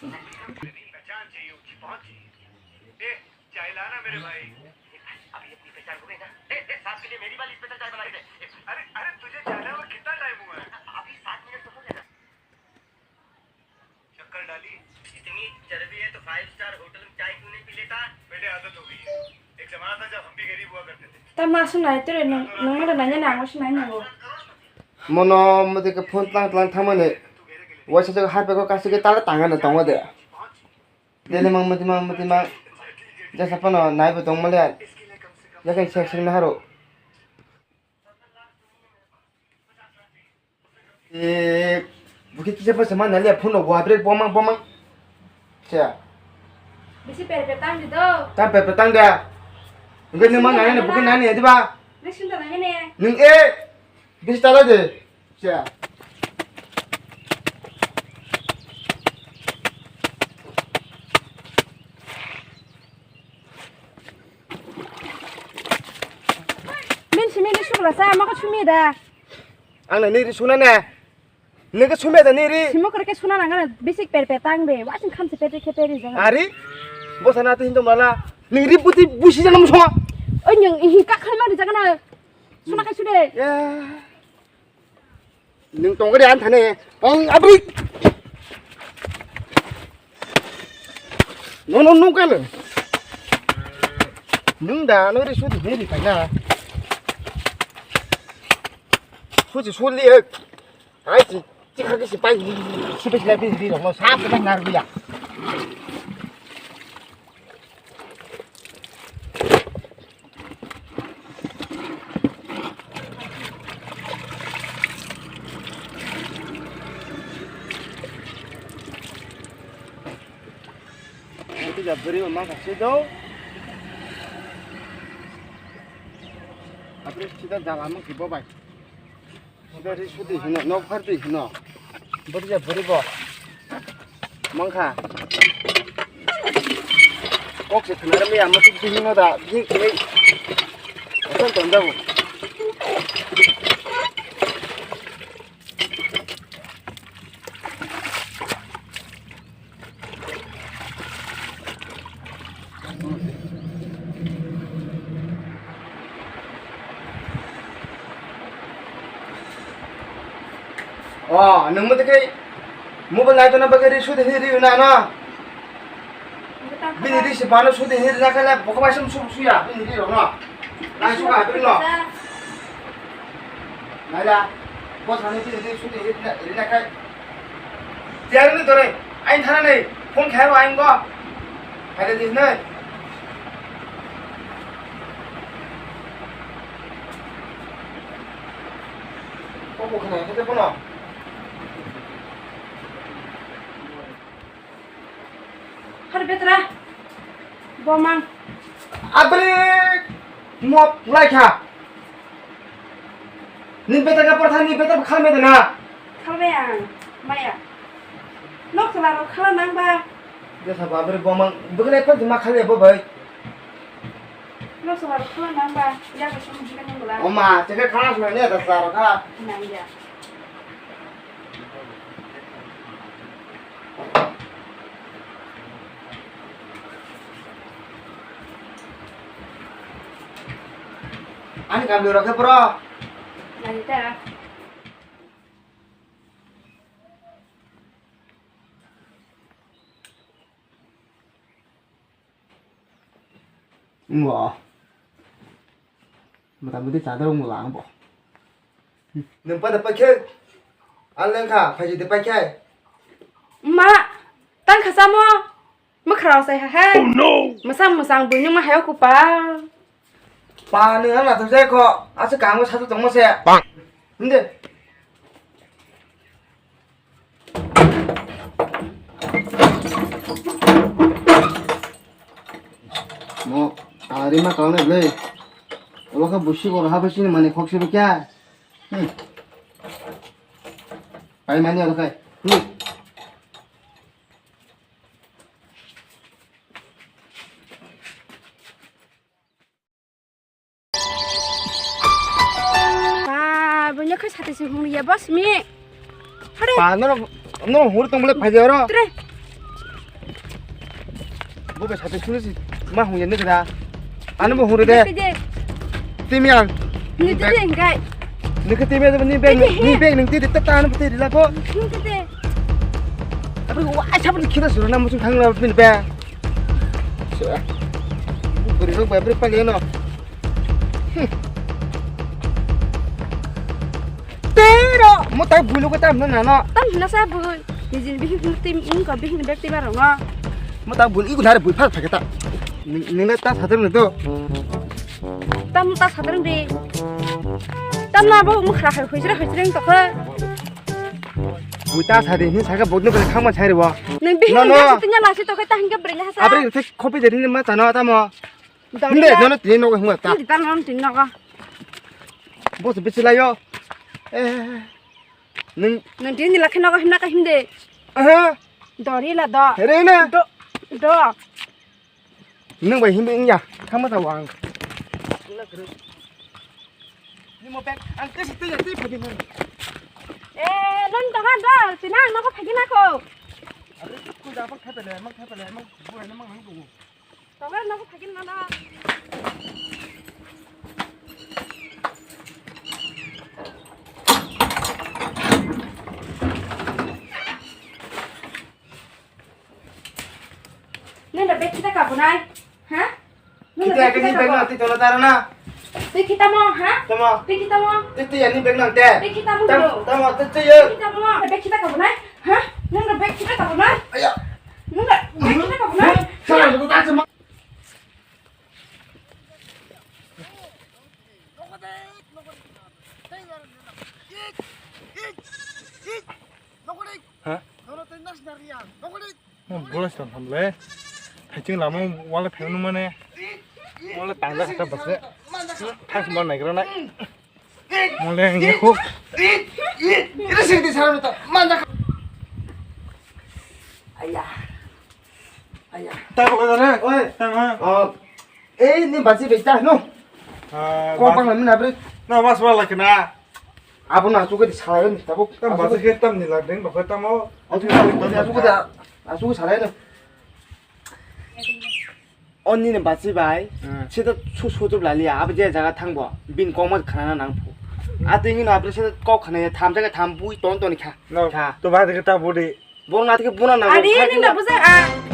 पहचान चाहिए उसकी पहुंच चाहिए चाय लाना मेरे भाई अभी अपनी पहचान हो गई ना साथ के लिए मेरी वाली स्पेशल चाय बना दे अरे अरे तुझे जाने में कितना टाइम हुआ है अभी 7 मिनट तो हो गया शक्कर डाली इतनी चर्बी है तो 5 स्टार होटल में चाय क्यों नहीं पी लेता मेरे आदत हो गई है एक जमाना था जब हम भी गरीब हुआ करते थे Tama sunai tere nong ada nanya nang sunai nang. Mono mesti ke phone tlang thaman ne. Wasa jaga har beko kasih ke tala tangan na tongwa de. Dele mang mati mang. Jasa pano nai be tong male. Jaga section na haro. Bukit siapa sama nali phone no wa break bomang. Sia. Bisi perpetang gitu. Tam petang dia. Enggak nih mang nanya bukan nanya itu ba. Nek sunta nanya ne. Neng bisa tala de. Sia. Min sukla sa maka sumi da. Ang na niri suna ne. Nega sume da niri. Simo kerja suna nang basic perpetang be. Wasin kam sepete keperi jangan. Ari? Bosan ati hinto mala. Niri putih busi jangan semua. Oh yang ihi kak kalma di jangan. Suna kai sude. Ya. Neng tong kali antane. Ang abri. No kala. Neng da niri sudi niri kana. Sudi suli ek. Ai chỉ khác cái spy đi rồi nó sát cái nào bây giờ bây giờ beri memang kasih dong tapi kita dalam kita baik dari sudi hina no fardi hina berja beribo mangka ok se kenara mi amma tu hina da ni kini asan tondabu oh nang mati kai mobile naik na bagari sudah hiri na na bini di sebana sudah hiri na kala pokok macam suya bini di na na suka bini no nala bos hani bini di sudah hiri na kai tiar ni tore ain thana nei phone khairo ain go ada di nei pokok khana kita puno Har betra. Bomang. Abri mop laika. Nin beta ka portha ni beta khal me na. Khalbe ang. Maya. Nok sala ro khala nang ba. Jasa babri bomang bukan apa cuma khal bo bhai. Nok sala ro khala nang ba. Ya ka sum jikan ngula. Oma jaga khana sma ne da sar ka. Nang ya. Ani kambil rakhe pro. Nang ita. Ngọ. Mà tao mới đi trả tao một láng bỏ. Đừng bắt được bay chơi. Ăn lên khả phải chỉ được bay chơi. Ma. Tan khasa mo. Ma khrao sai ha ha. Oh no. Ma sang bu nhưng mà hayo ku pa. Pa nữa là tao sẽ có. À sẽ càng có sao tao xe. 근데 뭐 아리마 가네 블레 너가 부시고 하버시는 만에 혹시로 꺄 빨리 많이 하러 가 Punya kan satu sih hong ya bos mi. Pa nó huru tong bole phai jaro Tre. 뭐가 자꾸 숨지 마 홍연네 그다 아는 뭐 홍르데 그지 띠미양 니 그지 인가 너그 띠미야 니백 능띠 따따는 부터 이라고 니 그지 아버지 와 잡을 키다서 나 무슨 당나 빈 배. 우리 그 왜 빨리 너. 때려. 뭐다 불고 땀 나나. tâm nó sao bự thì gì biết tim cũng có biết biết tim nào nó 뭐다 불 이거 나를 불 파도 되겠다. 너네 딱 사들는 또. tâm ta sao tưởng đi tâm nào bố muốn khai hồi chứ tao thôi 불다 사대 니 자가 먹는 거 가만 차려 와. nên biết Nó, mình nó. ra tự nhiên là sẽ tôi cái tăng cái bệnh là sao 아버지 이렇게 커피 드리는 맛잖아 따모. Đâu 근데 đi ra. 너는 뒤에 놓고 한 거였다. thì tao nói chuyện nào 무슨 빛이라요? 에. 능 nên chuyện gì là khi nó cái him đi 어? đó đi là đó 그래나. đó đó 능 왜 힘이 있냐? 한번 더 왕. 니뭐 백 안 끝이 뜨냐 뜨 버리면. ê lên đó đó thì nó có phải cái nào không 꿀다 막 타버려 막 뭐야 막 한거. đó nó có phải cái nào đó nên là biết kita cả này hả nên kita là cái gì 백랑 때 전화 따라나. biết kita mau hả tama. biết kita mau 뜨뜨 야니 백랑 때. biết kita mau được tama 뜨뜨 biết kita mau biết kita cả này hả nên là biết kita cả này 아야. nên là biết kita cả này 사람 누구 따지 마. 몰랐어 함래 대충 라면 원래 배우는 만에 원래 땅다 갖다 봤어 다시 뭐 나기로나 원래 이게 혹 이런 새끼들 사람을 또 만나. 아야. 아야. 따라가네 어이. 땅아 에이 니 맛집 있다 노. 꽝꽝 하면 나버려. 나 와서 말라기나 아버는 아주고 잘해요. 나보. 땀 맞아 했담 니라 된 거, 땀어 아주고 아주고 잘해요. 언니는 맛집 아이. 세다 소소들 날리야. 아버지의 자가 탕보. 빈 꽝만 가나 낭포. 아등이 아버지 세다 꼭 하네. 담자가 담부이 돈돈이 카. 나 또 봐야 되겠다 보리 뭐 나한테 뭐나 나고. à đi nên là bây giờ à